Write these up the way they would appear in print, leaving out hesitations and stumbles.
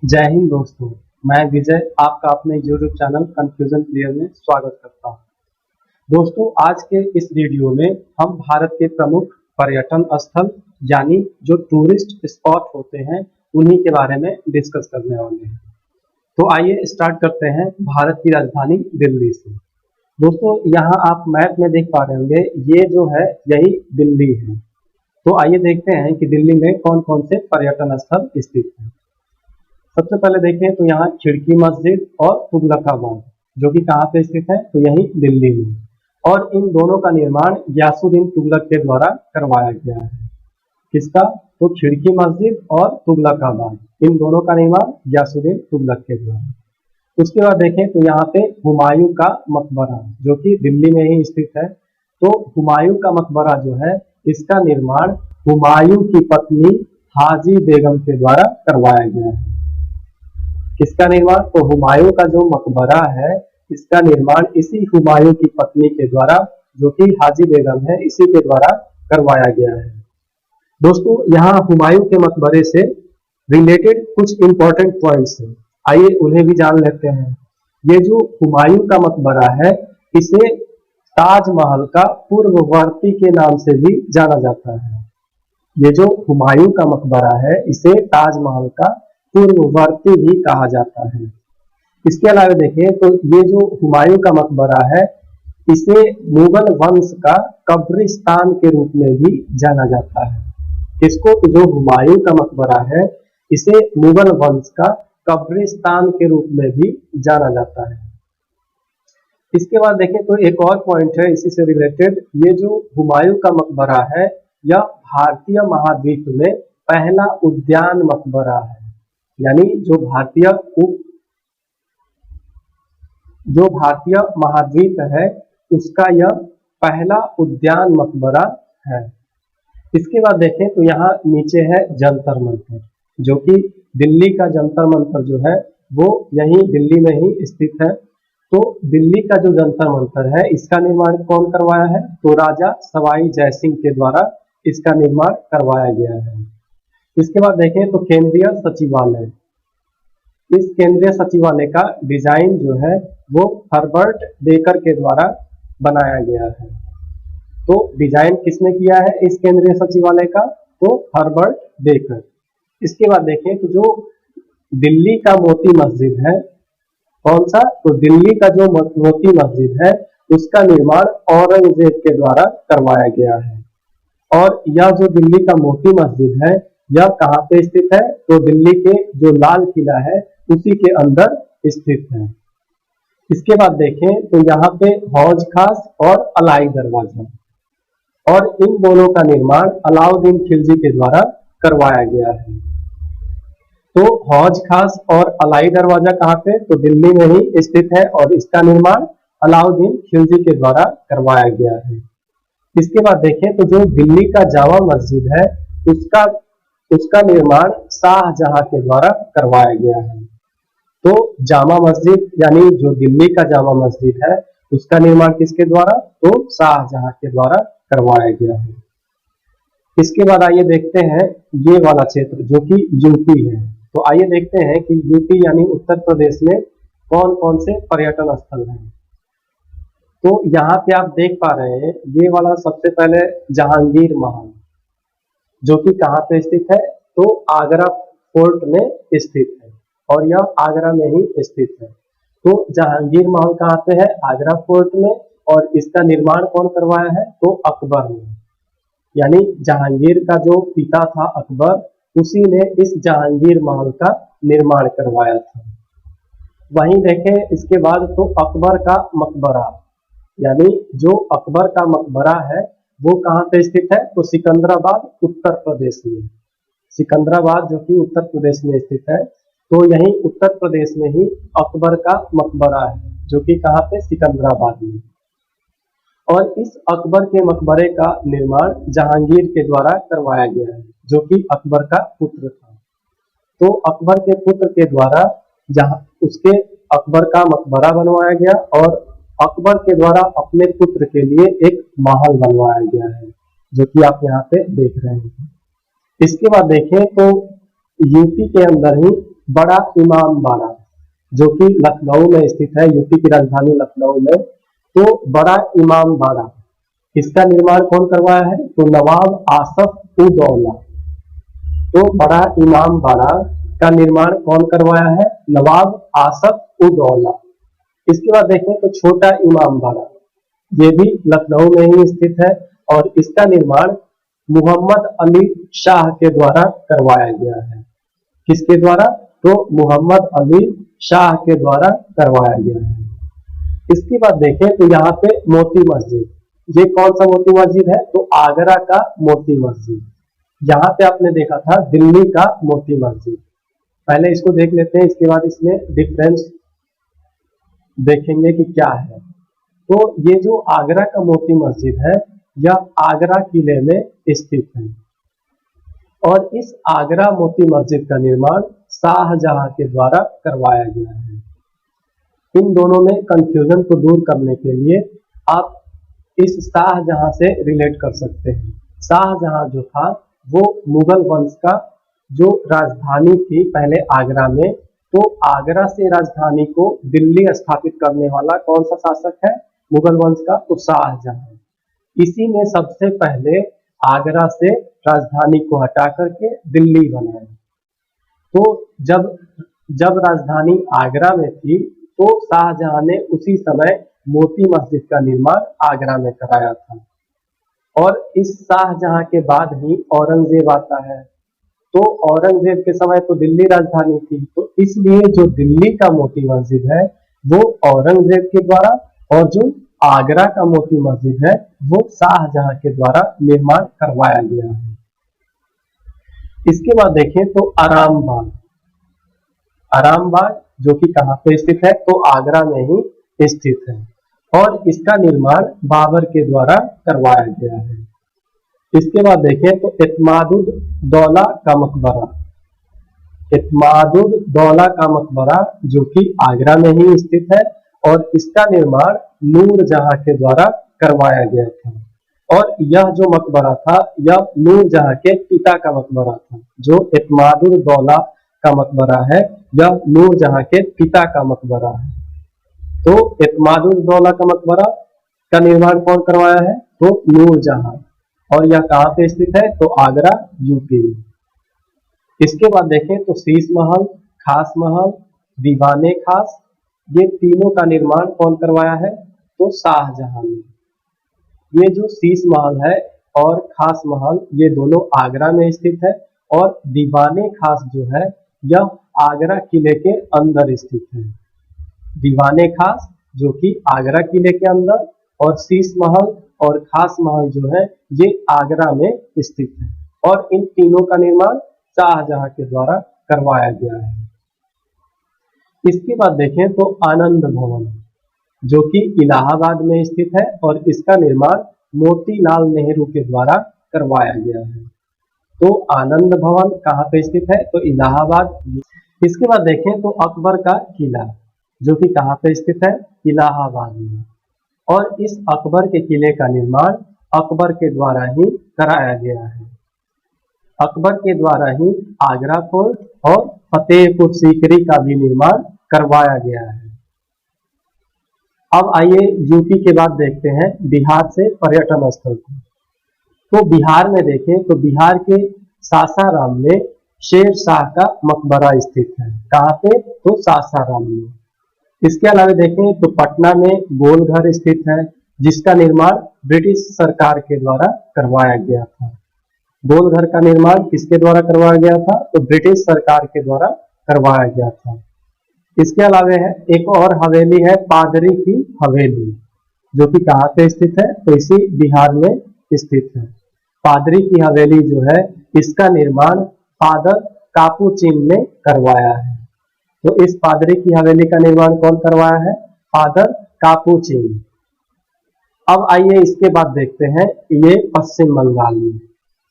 जय हिंद दोस्तों। मैं विजय आपका अपने यूट्यूब चैनल कंफ्यूजन क्लियर में स्वागत करता हूं। दोस्तों, आज के इस वीडियो में हम भारत के प्रमुख पर्यटन स्थल यानी जो टूरिस्ट स्पॉट होते हैं उन्हीं के बारे में डिस्कस करने वाले हैं। तो आइए स्टार्ट करते हैं भारत की राजधानी दिल्ली से। दोस्तों, यहाँ आप मैप में देख पा रहे होंगे, ये जो है यही दिल्ली है। तो आइए देखते हैं कि दिल्ली में कौन कौन से पर्यटन स्थल स्थित हैं। सबसे पहले देखें तो यहाँ खिड़की मस्जिद और तुगलकाबाद जो कि कहाँ पे स्थित है, तो यही दिल्ली में। और इन दोनों का निर्माण गयासुद्दीन तुगलक के द्वारा करवाया गया है। किसका? तो खिड़की मस्जिद और तुगलकाबाद, इन दोनों का निर्माण गयासुद्दीन तुगलक के द्वारा। उसके बाद देखें तो यहाँ पे हुमायूं का मकबरा जो कि दिल्ली में ही स्थित है। तो हुमायूं का मकबरा जो है, इसका निर्माण हुमायूं की पत्नी हाजी बेगम के द्वारा करवाया गया है। किसका निर्माण? तो हुमायूं का जो मकबरा है, इसका निर्माण इसी हुमायूं की पत्नी के द्वारा, जो कि हाजी बेगम है, इसी के द्वारा करवाया गया है। दोस्तों, यहाँ हुमायूं के मकबरे से रिलेटेड कुछ इंपॉर्टेंट पॉइंट्स हैं, आइए उन्हें भी जान लेते हैं। ये जो हुमायूं का मकबरा है, इसे ताजमहल का पूर्ववर्ती के नाम से भी जाना जाता है। ये जो हुमायूं का मकबरा है, इसे ताजमहल का पूर्ववर्ती भी कहा जाता है। इसके अलावा देखें तो ये जो हुमायूं का मकबरा है, इसे मुगल वंश का कब्रिस्तान के रूप में भी जाना जाता है। इसको तो जो हुमायूं का मकबरा है, इसे मुगल वंश का कब्रिस्तान के रूप में भी जाना जाता है। इसके बाद देखें तो एक और पॉइंट है इसी से रिलेटेड, ये जो हुमायूं का मकबरा है, यह भारतीय महाद्वीप में पहला उद्यान मकबरा है। यानी जो भारतीय महाद्वीप है, उसका यह पहला उद्यान मकबरा है। इसके बाद देखें तो यहाँ नीचे है जंतर मंतर, जो कि दिल्ली का जंतर मंतर जो है वो यही दिल्ली में ही स्थित है। तो दिल्ली का जो जंतर मंतर है, इसका निर्माण कौन करवाया है? तो राजा सवाई जयसिंह के द्वारा इसका निर्माण करवाया गया है। इसके बाद देखें तो केंद्रीय सचिवालय, इस केंद्रीय सचिवालय का डिजाइन जो है वो हर्बर्ट बेकर के द्वारा बनाया गया है। तो डिजाइन किसने किया है इस केंद्रीय सचिवालय का? तो हर्बर्ट बेकर। इसके बाद देखें तो जो दिल्ली का मोती मस्जिद है, कौन सा? तो दिल्ली का जो मोती मस्जिद है, उसका निर्माण औरंगजेब के द्वारा करवाया गया है। और यह जो दिल्ली का मोती मस्जिद है, यह कहाँ पे स्थित है? तो दिल्ली के जो लाल किला है उसी के अंदर स्थित है। इसके बाद देखें तो यहाँ पे हौज खास और अलाई दरवाजा, और इन दोनों का निर्माण अलाउद्दीन खिलजी के द्वारा करवाया गया है। तो हौज खास और अलाई दरवाजा कहाँ पे? तो दिल्ली में ही स्थित है, और इसका निर्माण अलाउद्दीन खिलजी के द्वारा करवाया गया है। इसके बाद देखें तो जो दिल्ली का जामा मस्जिद है, उसका निर्माण शाहजहां के द्वारा करवाया गया है। तो जामा मस्जिद यानी जो दिल्ली का जामा मस्जिद है, उसका निर्माण किसके द्वारा? तो शाहजहां के द्वारा करवाया गया है। इसके बाद आइए देखते हैं ये वाला क्षेत्र जो कि यूपी है। तो आइए देखते हैं कि यूपी यानी उत्तर प्रदेश में कौन कौन से पर्यटन स्थल हैं। तो यहाँ पे आप देख पा रहे हैं, ये वाला सबसे पहले जहांगीर महल, जो कि कहाँ पे स्थित है? तो आगरा फोर्ट में स्थित है, और यह आगरा में ही स्थित है। तो जहांगीर महल कहाँ पे है? आगरा फोर्ट में, और इसका निर्माण कौन करवाया है? तो अकबर ने। यानी जहांगीर का जो पिता था अकबर, उसी ने इस जहांगीर महल का निर्माण करवाया था। वहीं देखें इसके बाद तो अकबर का मकबरा, यानी जो अकबर का मकबरा है वो कहाँ पे स्थित है? तो सिकंदराबाद उत्तर प्रदेश में। सिकंदराबाद जो कि उत्तर प्रदेश में स्थित है, तो यही उत्तर प्रदेश में ही अकबर का मकबरा है, जो कि कहाँ पे? सिकंदराबाद में। और इस अकबर के मकबरे का निर्माण जहांगीर के द्वारा करवाया गया है, जो कि अकबर का पुत्र था। तो अकबर के पुत्र के द्वारा उसके अकबर का मकबरा बनवाया गया, और अकबर के द्वारा अपने पुत्र के लिए एक महल बनवाया गया है, जो कि आप यहाँ पे देख रहे हैं। इसके बाद देखें तो यूपी के अंदर ही बड़ा इमाम बाड़ा, जो कि लखनऊ में स्थित है, यूपी की राजधानी लखनऊ में। तो बड़ा इमाम बाड़ा, इसका निर्माण कौन करवाया है? तो नवाब आसफ उद दौला। तो बड़ा इमाम बाड़ा का निर्माण कौन करवाया है? नवाब आसफ उद दौला। इसके बाद देखें तो छोटा इमाम बाड़ा, ये भी लखनऊ में ही स्थित है और इसका निर्माण मोहम्मद अली शाह के द्वारा करवाया गया है। किसके द्वारा? तो मोहम्मद अली शाह के द्वारा करवाया गया है। इसके बाद देखें तो यहाँ पे मोती मस्जिद, ये कौन सा मोती मस्जिद है? तो आगरा का मोती मस्जिद। यहाँ पे आपने देखा था दिल्ली का मोती मस्जिद। पहले इसको देख लेते हैं, इसके बाद इसमें डिफरेंस देखेंगे कि क्या है। तो ये जो आगरा का मोती मस्जिद है, यह आगरा किले में स्थित है और इस आगरा मोती मस्जिद का निर्माण शाहजहां के द्वारा करवाया गया है। इन दोनों में कंफ्यूजन को दूर करने के लिए आप इस शाहजहां से रिलेट कर सकते हैं। शाहजहां जो था वो मुगल वंश का जो राजधानी थी पहले आगरा में, तो आगरा से राजधानी को दिल्ली स्थापित करने वाला कौन सा शासक है मुगल वंश का? तो शाहजहां। इसी ने सबसे पहले आगरा से राजधानी को हटा करके दिल्ली बनाया। तो जब राजधानी आगरा में थी तो शाहजहां ने उसी समय मोती मस्जिद का निर्माण आगरा में कराया था। और इस शाहजहां के बाद ही औरंगजेब आता है। तो औरंगजेब के समय तो दिल्ली राजधानी थी, तो इसलिए जो दिल्ली का मोती मस्जिद है वो औरंगजेब के द्वारा, और जो आगरा का मोती मस्जिद है वो शाहजहां के द्वारा निर्माण करवाया गया है। इसके बाद देखें तो आराम बाग, आराम बाग जो कि कहाँ पे स्थित है? तो आगरा में ही स्थित है और इसका निर्माण बाबर के द्वारा करवाया गया है। इसके बाद देखें तो इत्मादुद दौला का मकबरा, इत्मादुद दौला का मकबरा जो कि आगरा में ही स्थित है और इसका निर्माण नूरजहां के द्वारा करवाया गया था। और यह जो मकबरा था यह नूरजहां के पिता का मकबरा था। जो इत्मादुद दौला का मकबरा है यह नूरजहां के पिता का मकबरा है। तो इत्मादुद दौला का मकबरा का निर्माण कौन करवाया है? तो नूरजहां। और यह कहाँ पे स्थित है? तो आगरा यूपी में। इसके बाद देखें तो शीश महल, खास महल, दीवाने खास, ये तीनों का निर्माण कौन करवाया है? तो शाहजहां ने। ये जो शीश महल है और खास महल ये दोनों आगरा में स्थित है और दीवाने खास जो है यह आगरा किले के अंदर स्थित है। दीवाने खास जो कि आगरा किले के अंदर और शीश महल और खास महल जो है ये आगरा में स्थित है और इन तीनों का निर्माण शाहजहां के द्वारा करवाया गया है। इसके बाद देखें तो आनंद भवन जो कि इलाहाबाद में स्थित है और इसका निर्माण मोतीलाल नेहरू के द्वारा करवाया गया है। तो आनंद भवन कहाँ पे स्थित है? तो इलाहाबाद। इसके बाद देखें तो अकबर का किला जो कि कहाँ पे स्थित है? इलाहाबाद में। और इस अकबर के किले का निर्माण अकबर के द्वारा ही कराया गया है। अकबर के द्वारा ही आगरा फोर्ट और फतेहपुर सीकरी का भी निर्माण करवाया गया है। अब आइए यूपी के बाद देखते हैं बिहार से पर्यटन स्थल को। तो बिहार में देखें तो बिहार के सासाराम में शेर शाह का मकबरा स्थित है। कहाँ पे? तो सासाराम में। इसके अलावा देखें तो पटना में गोलघर स्थित है जिसका निर्माण ब्रिटिश सरकार के द्वारा करवाया गया था। गोलघर का निर्माण किसके द्वारा करवाया गया था? तो ब्रिटिश सरकार के द्वारा करवाया गया था। इसके अलावा है एक और हवेली है पादरी की हवेली जो कि कहाँ पे स्थित है? तो इसी बिहार में स्थित है। पादरी की हवेली जो है इसका निर्माण फादर कापुचिन ने करवाया है। तो इस पादरी की हवेली का निर्माण कौन करवाया है? Father Capuchin. अब आइए इसके बाद देखते हैं ये पश्चिम बंगाल में,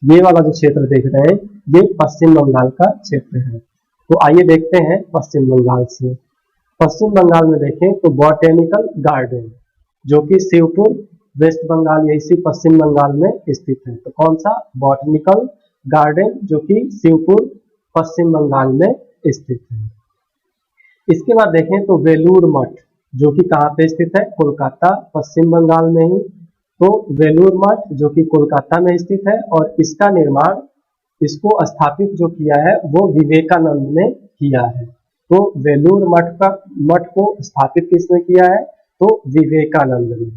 ये वाला जो क्षेत्र देख रहे हैं ये पश्चिम बंगाल का क्षेत्र है। तो आइए देखते हैं पश्चिम बंगाल से। पश्चिम बंगाल में देखें तो बॉटेनिकल गार्डन जो कि शिवपुर वेस्ट बंगाल इसी पश्चिम बंगाल में स्थित है। तो कौन सा? बॉटेनिकल गार्डन जो कि शिवपुर पश्चिम बंगाल में स्थित है। इसके बाद देखें तो वेलूर मठ जो कि कहाँ पे स्थित है, कोलकाता पश्चिम बंगाल में ही। तो वेलूर मठ जो कि कोलकाता में स्थित है और इसका निर्माण, इसको स्थापित जो किया है वो विवेकानंद ने किया है। तो वेलूर मठ को स्थापित किसने किया है, तो विवेकानंद ने।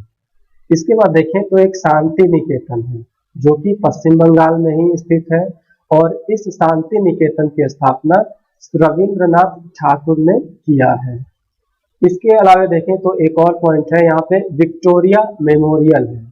इसके बाद देखें तो एक शांति निकेतन है जो कि पश्चिम बंगाल में ही स्थित है और इस शांति निकेतन की स्थापना रविंद्रनाथ ठाकुर ने किया है। इसके अलावा देखें तो एक और पॉइंट है यहाँ पे, विक्टोरिया मेमोरियल है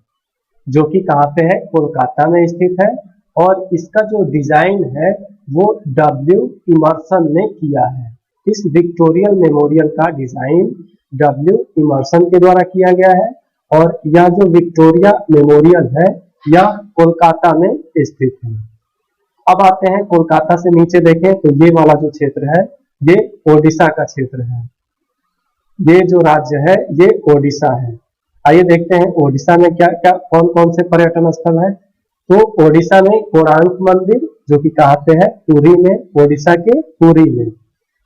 जो कि कहाँ पे है, कोलकाता में स्थित है और इसका जो डिजाइन है वो डब्ल्यू इमर्सन ने किया है। इस विक्टोरियल मेमोरियल का डिजाइन डब्ल्यू इमर्सन के द्वारा किया गया है और यह जो विक्टोरिया मेमोरियल है यह कोलकाता में स्थित है। अब आते हैं कोलकाता से नीचे देखें तो ये वाला जो क्षेत्र है ये ओडिशा का क्षेत्र है। ये जो राज्य है ये ओडिशा है। आइए देखते हैं ओडिशा में क्या क्या कौन कौन से पर्यटन स्थल है। तो ओडिशा में कोणार्क मंदिर जो कि कहाँ पे है, पुरी में, ओडिशा के पुरी में,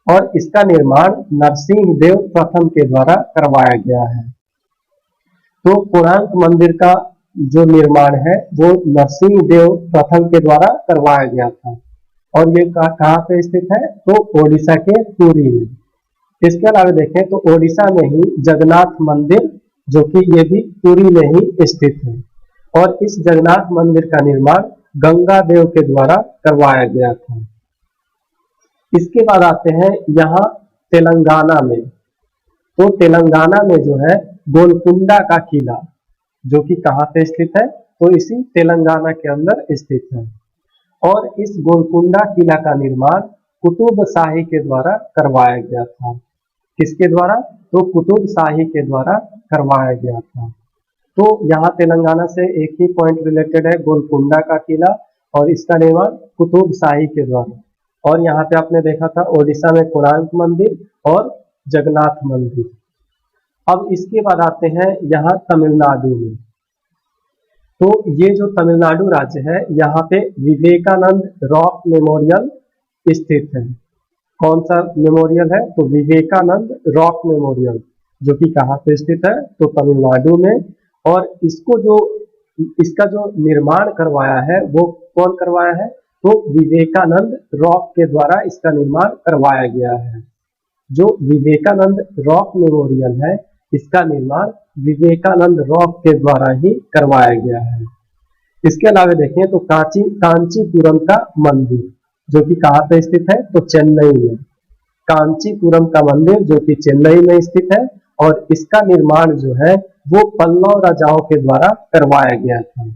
और इसका निर्माण नरसिंह देव प्रथम के द्वारा करवाया गया है। तो कोणार्क मंदिर का जो निर्माण है वो नरसिंह देव प्रथम के द्वारा करवाया गया था और ये कहाँ पे स्थित है, तो ओडिशा के पुरी में। इसके अलावा देखें तो ओडिशा में ही जगन्नाथ मंदिर जो कि ये भी पुरी में ही स्थित है और इस जगन्नाथ मंदिर का निर्माण गंगा देव के द्वारा करवाया गया था। इसके बाद आते हैं यहाँ तेलंगाना में। तो तेलंगाना में जो है गोलकुंडा का किला जो कि कहाँ पे स्थित है, तो इसी तेलंगाना के अंदर स्थित है और इस गोलकुंडा किला का निर्माण कुतुब शाही के द्वारा करवाया गया था। किसके द्वारा, तो कुतुब शाही के द्वारा करवाया गया था। तो यहाँ तेलंगाना से एक ही पॉइंट रिलेटेड है, गोलकुंडा का किला और इसका निर्माण कुतुब शाही के द्वारा। और यहाँ पे आपने देखा था ओडिशा में कोणार्क मंदिर और जगन्नाथ मंदिर। अब इसके बाद आते हैं यहाँ तमिलनाडु में। तो ये जो तमिलनाडु राज्य है यहाँ पे विवेकानंद रॉक मेमोरियल स्थित है। कौन सा मेमोरियल है, तो विवेकानंद रॉक मेमोरियल जो कि कहाँ पे स्थित है, तो तमिलनाडु में। और इसका जो निर्माण करवाया है वो कौन करवाया है, तो विवेकानंद रॉक के द्वारा इसका निर्माण करवाया गया है। जो विवेकानंद रॉक मेमोरियल है इसका निर्माण विवेकानंद रॉक के द्वारा ही करवाया गया है। इसके अलावा देखें तो कांचीपुरम का मंदिर जो कि कहाँ पे स्थित है, तो चेन्नई में। कांचीपुरम का मंदिर जो कि चेन्नई में स्थित है और इसका निर्माण जो है वो पल्लव राजाओं के द्वारा करवाया गया था।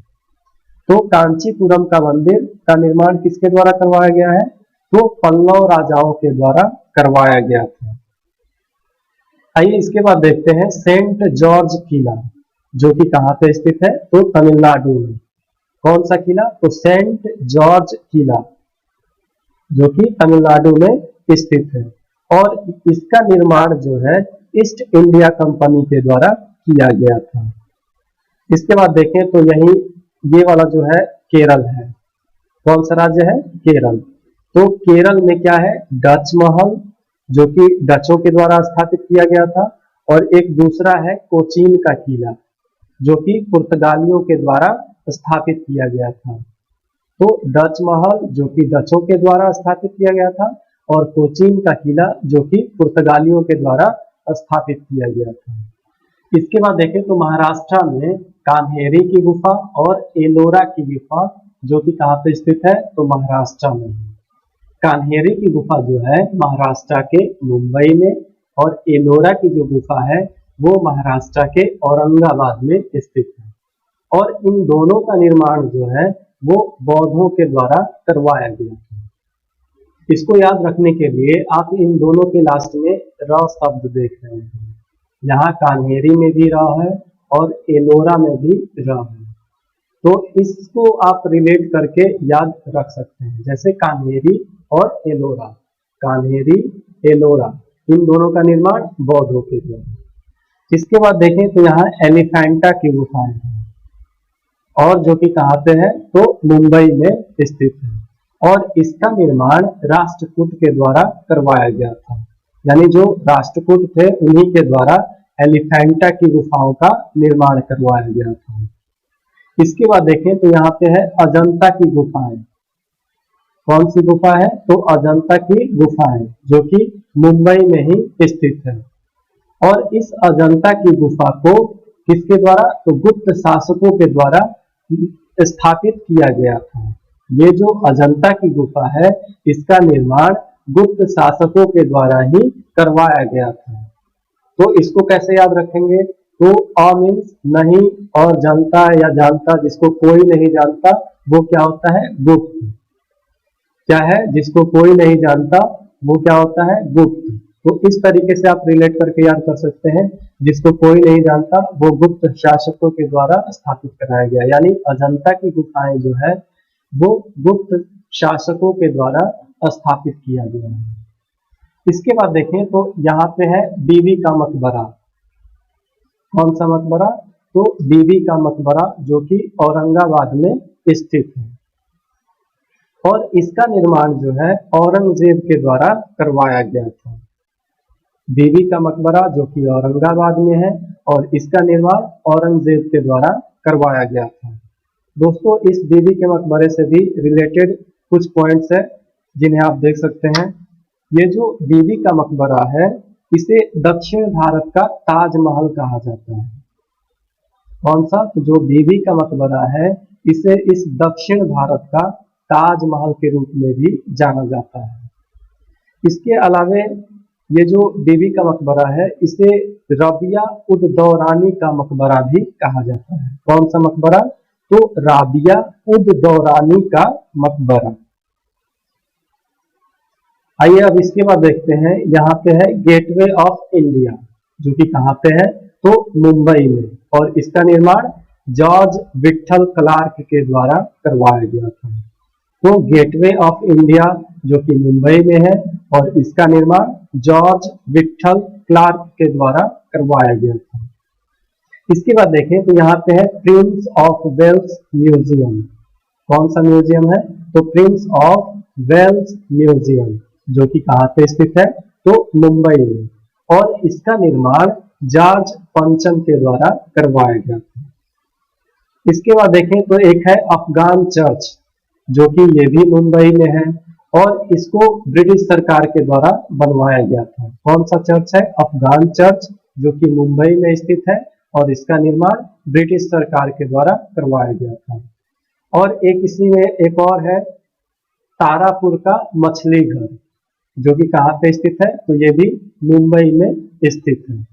तो कांचीपुरम का मंदिर का निर्माण किसके द्वारा करवाया गया है, तो पल्लव राजाओं के द्वारा करवाया गया था। आइए इसके बाद देखते हैं सेंट जॉर्ज किला जो कि कहाँ पे स्थित है, तो तमिलनाडु में। कौन सा किला, तो सेंट जॉर्ज किला जो कि तमिलनाडु में स्थित है और इसका निर्माण जो है ईस्ट इंडिया कंपनी के द्वारा किया गया था। इसके बाद देखें तो यही ये वाला जो है केरल है। कौन सा राज्य है, केरल। तो केरल में क्या है, डच महल जो कि डचों के द्वारा स्थापित किया गया था और एक दूसरा है कोचीन का किला जो कि पुर्तगालियों के द्वारा स्थापित किया गया था। तो डच महल जो कि डचों के द्वारा स्थापित किया गया था और कोचीन का किला जो कि पुर्तगालियों के द्वारा स्थापित किया गया था। इसके बाद देखें तो महाराष्ट्र में कान्हेरी की गुफा और एलोरा की गुफा जो कि कहाँ पे स्थित है, तो महाराष्ट्र में। कान्हेरी की गुफा जो है महाराष्ट्र के मुंबई में और एलोरा की जो गुफा है वो महाराष्ट्र के औरंगाबाद में स्थित है और इन दोनों का निर्माण जो है वो बौद्धों के द्वारा करवाया गया था। इसको याद रखने के लिए आप इन दोनों के लास्ट में र शब्द देख रहे हैं। यहाँ कान्हेरी में भी र है और एलोरा में भी र है, तो इसको आप रिलेट करके याद रख सकते हैं। जैसे कान्हेरी और एलोरा, कान्हेरी एलोरा, इन दोनों का निर्माण बौद्धों के द्वारा। इसके बाद देखें तो यहाँ एलिफेंटा की गुफाएं हैं और जो कि कहाँ पे है, तो मुंबई में स्थित है। और इसका निर्माण राष्ट्रकूट के द्वारा करवाया गया था। यानी जो राष्ट्रकूट थे उन्हीं के द्वारा एलिफेंटा की गुफाओं का निर्माण करवाया गया था। इसके बाद देखें तो यहाँ पे है अजंता की गुफाएं। कौन सी गुफा है? तो अजंता की गुफा है जो कि मुंबई में ही स्थित है। और इस अजंता की गुफा को किसके द्वारा? तो गुप्त शासकों के द्वारा स्थापित किया गया था। ये जो अजंता की गुफा है इसका निर्माण गुप्त शासकों के द्वारा ही करवाया गया था। तो इसको कैसे याद रखेंगे? तो अ मीन्स नहीं और जनता या जानता, जिसको कोई नहीं जानता वो क्या होता है? गुप्त। क्या है? जिसको कोई नहीं जानता वो क्या होता है? गुप्त। तो इस तरीके से आप रिलेट करके याद कर सकते हैं, जिसको कोई नहीं जानता वो गुप्त शासकों के द्वारा स्थापित कराया गया। यानी अजंता की गुफाएं जो है वो गुप्त शासकों के द्वारा स्थापित किया गया है। इसके बाद देखें तो यहाँ पे है बीबी का मकबरा। कौन सा मकबरा? तो बीबी का मकबरा जो कि औरंगाबाद में स्थित है। और इसका निर्माण जो है औरंगजेब के द्वारा करवाया गया था। बीबी का मकबरा जो कि औरंगाबाद में है और इसका निर्माण औरंगजेब के द्वारा करवाया गया था। दोस्तों इस बीबी के मकबरे से भी रिलेटेड कुछ पॉइंट्स है जिन्हें आप देख सकते हैं। ये जो बीबी का मकबरा है इसे दक्षिण भारत का ताजमहल कहा जाता है। कौन सा? तो जो बीबी का मकबरा है इसे इस दक्षिण भारत का ताजमहल के रूप में भी जाना जाता है। इसके अलावे ये जो बीबी का मकबरा है इसे रबिया उद दौरानी का मकबरा भी कहा जाता है। कौन सा मकबरा? तो राबिया उद दौरानी का मकबरा। आइए अब इसके बाद देखते हैं, यहाँ पे है गेटवे ऑफ इंडिया जो कि कहाँ पे है? तो मुंबई में। और इसका निर्माण जॉर्ज विट्ठल क्लार्क के द्वारा करवाया गया था। तो गेटवे ऑफ इंडिया जो कि मुंबई में है और इसका निर्माण जॉर्ज विट्ठल क्लार्क के द्वारा करवाया गया था। इसके बाद देखें तो यहाँ पे है प्रिंस ऑफ वेल्स म्यूजियम। कौन सा म्यूजियम है? तो प्रिंस ऑफ वेल्स म्यूजियम जो कि कहाँ पे स्थित है? तो मुंबई में। और इसका निर्माण जॉर्ज पंचम के द्वारा करवाया गया था। इसके बाद देखें तो एक है अफगान चर्च जो कि ये भी मुंबई में है और इसको ब्रिटिश सरकार के द्वारा बनवाया गया था। कौन सा चर्च है? अफगान चर्च जो कि मुंबई में स्थित है और इसका निर्माण ब्रिटिश सरकार के द्वारा करवाया गया था। और एक इसी में एक और है तारापुर का मछली घर जो कि कहाँ पे स्थित है? तो ये भी मुंबई में स्थित है।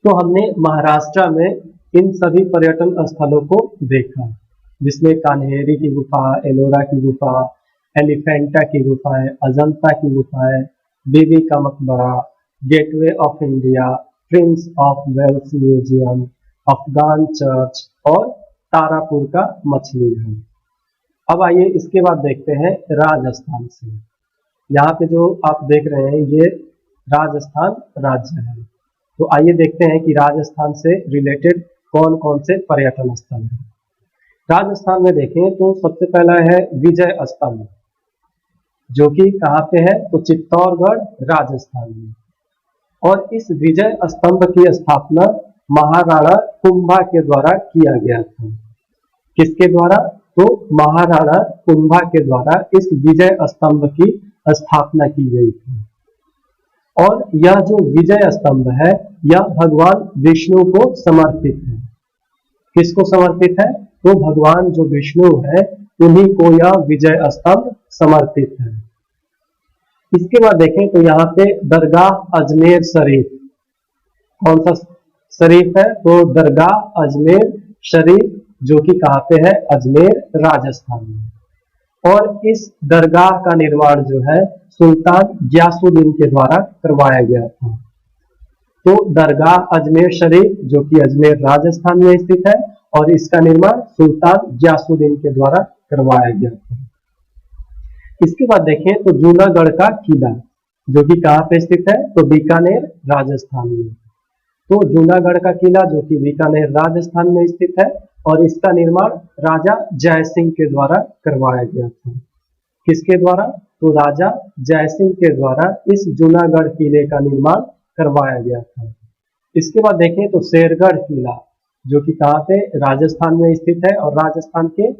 तो हमने महाराष्ट्र में इन सभी पर्यटन स्थलों को देखा जिसमें कान्हेरी की गुफा, एलोरा की गुफा, एलिफेंटा की गुफाएं, अजंता की गुफाएं, Bibi ka Maqbara, gateway of India, prince of Wales museum, Afghan church और तारापुर का मछली घर। अब आइए इसके बाद देखते हैं राजस्थान से। यहाँ पे जो आप देख रहे हैं ये राजस्थान राज्य है। तो आइए देखते हैं कि राजस्थान से रिलेटेड कौन कौन से पर्यटन स्थल हैं। राजस्थान में देखें तो सबसे पहला है विजय स्तंभ जो कि कहाँ पे है? तो चित्तौड़गढ़ राजस्थान में। और इस विजय स्तंभ की स्थापना महाराणा कुंभा के द्वारा किया गया था। किसके द्वारा? तो महाराणा कुंभा के द्वारा इस विजय स्तंभ की स्थापना की गई थी। और यह जो विजय स्तंभ है यह भगवान विष्णु को समर्पित है। किसको समर्पित है? तो भगवान जो विष्णु है उन्हीं को यह विजय स्तंभ समर्पित है। इसके बाद देखें तो यहाँ पे दरगाह अजमेर शरीफ। कौन सा शरीफ है? तो दरगाह अजमेर शरीफ जो कि कहाँ पे है? अजमेर राजस्थान में। और इस दरगाह का निर्माण जो है सुल्तान गियासुद्दीन के द्वारा करवाया गया था। तो दरगाह अजमेर शरीफ जो कि अजमेर राजस्थान में स्थित है और इसका निर्माण सुल्तान गियासुद्दीन के द्वारा करवाया गया था। इसके बाद देखें तो जूनागढ़ का किला जो कि कहाँ पे स्थित है? तो बीकानेर राजस्थान में। तो जूनागढ़ का किला जो कि बीकानेर राजस्थान में स्थित है और इसका निर्माण राजा जय सिंह के द्वारा करवाया गया था। किसके द्वारा? तो राजा जयसिंह के द्वारा इस जूनागढ़ किले का निर्माण करवाया गया था। इसके बाद देखें तो शेरगढ़ किला, जो कि कहाँ पे? राजस्थान में स्थित है और राजस्थान के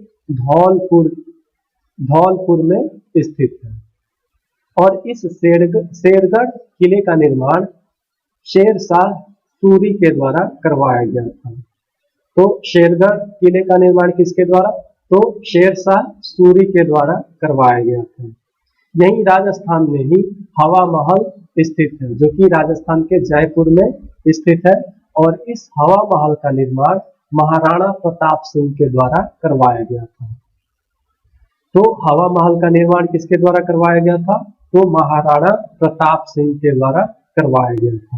धौलपुर में स्थित है। और इस शेरगढ़ किले का निर्माण शेरशाह सूरी के द्वारा करवाया गया था। तो शेरगढ़ किले का निर्माण किसके द्वारा? तो शेरशाह सूरी के द्वारा करवाया गया था। यही राजस्थान में ही हवा महल स्थित है, जो कि राजस्थान के जयपुर में स्थित है। और इस हवा महल का निर्माण महाराणा प्रताप सिंह के द्वारा करवाया गया था। तो हवा महल का निर्माण किसके द्वारा करवाया गया था? तो महाराणा प्रताप सिंह के द्वारा करवाया गया था।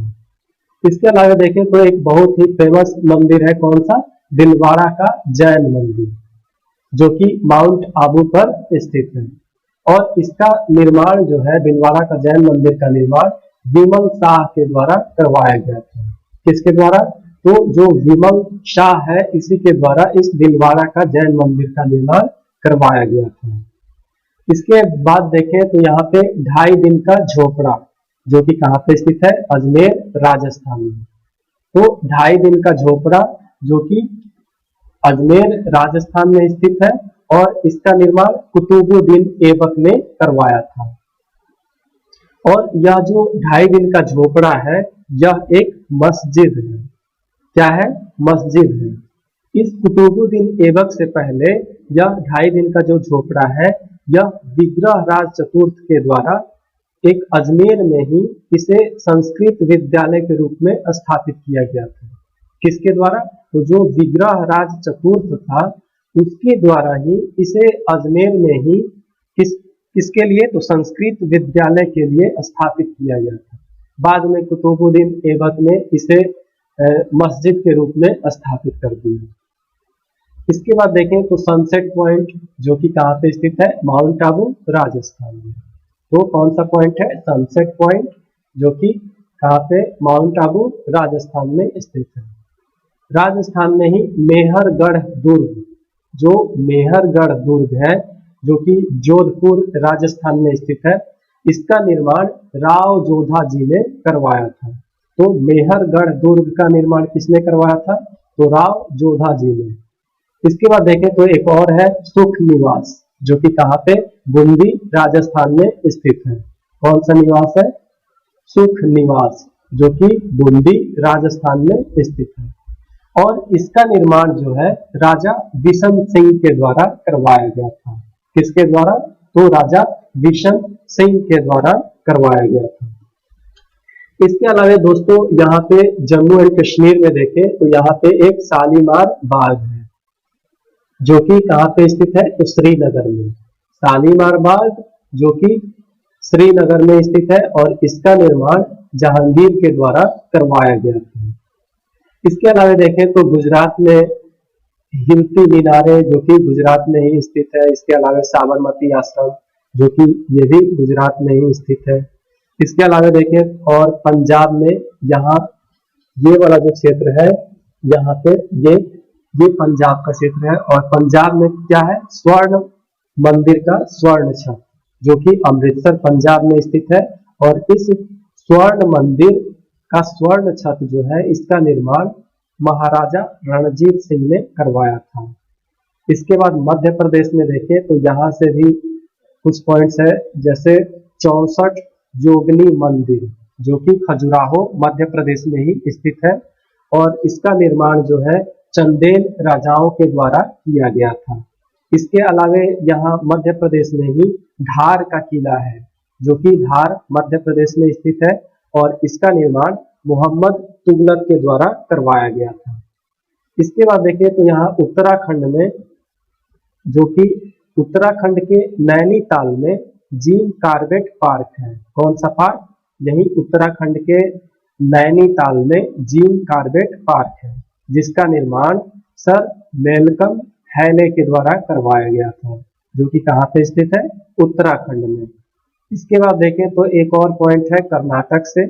इसके अलावा देखें तो एक बहुत ही फेमस मंदिर है, कौन सा? दिलवाड़ा का जैन मंदिर, जो कि माउंट आबू पर स्थित है। और इसका निर्माण जो है, दिलवाड़ा का जैन मंदिर का निर्माण विमल शाह के द्वारा करवाया गया था। किसके द्वारा? तो जो विमल शाह है, इसी के द्वारा इस दिलवाड़ा का जैन मंदिर का निर्माण करवाया गया था। इसके बाद देखें तो यहाँ पे 2.5 दिन का झोपड़ा, जो कि कहाँ पे स्थित है? अजमेर राजस्थान में। तो 2.5 दिन का झोपड़ा, जो कि अजमेर राजस्थान में स्थित है, और इसका निर्माण कुतुबुद्दीन ऐबक ने करवाया था। और यह जो 2.5 दिन का झोपड़ा है, यह एक मस्जिद है। क्या है? मस्जिद है। इस कुतुबुद्दीन ऐबक से पहले यह 2.5 दिन का जो झोपड़ा है, यह विग्रहराज चतुर्थ के द्वारा एक अजमेर में ही इसे संस्कृत विद्यालय के रूप में स्थापित किया गया था। किसके द्वारा? तो जो विग्रहराज चतुर्थ था, उसके द्वारा ही इसे अजमेर में ही किसके लिए? तो संस्कृत विद्यालय के लिए स्थापित किया गया था। बाद में कुतुबुद्दीन ऐबक ने इसे मस्जिद के रूप में स्थापित कर दिया। इसके बाद देखें तो सनसेट पॉइंट, जो कि कहाँ पे स्थित है? माउंट आबू राजस्थान में। तो कौन सा पॉइंट है? सनसेट पॉइंट, जो कि कहाँ पे? माउंट आबू राजस्थान में स्थित है। राजस्थान में ही मेहरगढ़ दुर्ग, जो मेहरगढ़ दुर्ग है, जो कि जोधपुर राजस्थान में स्थित है, इसका निर्माण राव जोधा जी ने करवाया था। तो मेहरगढ़ दुर्ग का निर्माण किसने करवाया था? तो राव जोधा जी ने। इसके बाद देखें तो एक और है सुख निवास, जो कि कहाँ पे? बूंदी राजस्थान में स्थित है। कौन सा निवास है? सुख निवास, जो कि बूंदी राजस्थान में स्थित है। और इसका निर्माण जो है राजा बिशन सिंह के द्वारा करवाया गया था। किसके द्वारा? तो राजा बिशन सिंह के द्वारा करवाया गया था। इसके अलावा दोस्तों, यहाँ पे जम्मू एंड कश्मीर में देखें तो यहाँ पे एक शालीमार बाग है, जो कि कहाँ पे स्थित है? तो श्रीनगर में। शालीमार बाग, जो कि श्रीनगर में स्थित है, और इसका निर्माण जहांगीर के द्वारा करवाया गया था। इसके अलावा देखें तो गुजरात में हिम्पी मीनारे, जो कि गुजरात में ही स्थित है। इसके अलावा साबरमती आश्रम, जो कि ये भी गुजरात में ही स्थित है। इसके अलावा देखें और पंजाब में यहाँ ये वाला जो क्षेत्र है, यहाँ पे ये पंजाब का क्षेत्र है। और पंजाब में क्या है? स्वर्ण मंदिर का स्वर्ण छत, जो कि अमृतसर पंजाब में स्थित है। और इस स्वर्ण मंदिर का स्वर्ण छत जो है, इसका निर्माण महाराजा रणजीत सिंह ने करवाया था। इसके बाद मध्य प्रदेश में देखें तो यहाँ से भी कुछ पॉइंट्स है, जैसे 64 जोगनी मंदिर, जो कि खजुराहो मध्य प्रदेश में ही स्थित है। और इसका निर्माण जो है चंदेल राजाओं के द्वारा किया गया था। इसके अलावा यहाँ मध्य प्रदेश में ही धार का किला है, जो कि धार मध्य प्रदेश में स्थित है, और इसका निर्माण मोहम्मद तुगलक के द्वारा करवाया गया था। इसके बाद देखिए तो यहाँ उत्तराखंड में, जो कि उत्तराखंड के नैनीताल में जिम कॉर्बेट पार्क है। कौन सा पार्क? यही उत्तराखंड के नैनीताल में जिम कॉर्बेट पार्क है, जिसका निर्माण सर मेलकम हैले के द्वारा करवाया गया था, जो कि कहाँ पे स्थित है? उत्तराखंड में। इसके बाद देखें तो एक और पॉइंट है कर्नाटक से।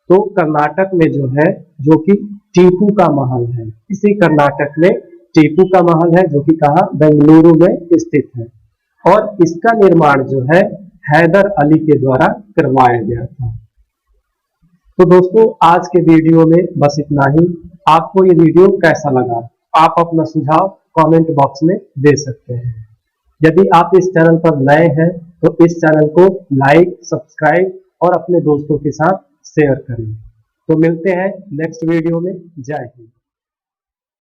तो कर्नाटक में जो है, जो कि टीपू का महल है, इसी कर्नाटक में टीपू का महल है, जो कि कहाँ? बेंगलुरु में स्थित है। और इसका निर्माण जो है हैदर अली के द्वारा करवाया गया था। तो दोस्तों आज के वीडियो में बस इतना ही। आपको ये वीडियो कैसा लगा आप अपना सुझाव कमेंट बॉक्स में दे सकते हैं। यदि आप इस चैनल पर नए हैं तो इस चैनल को लाइक, सब्सक्राइब और अपने दोस्तों के साथ शेयर करें। तो मिलते हैं नेक्स्ट वीडियो में। जय हिंद।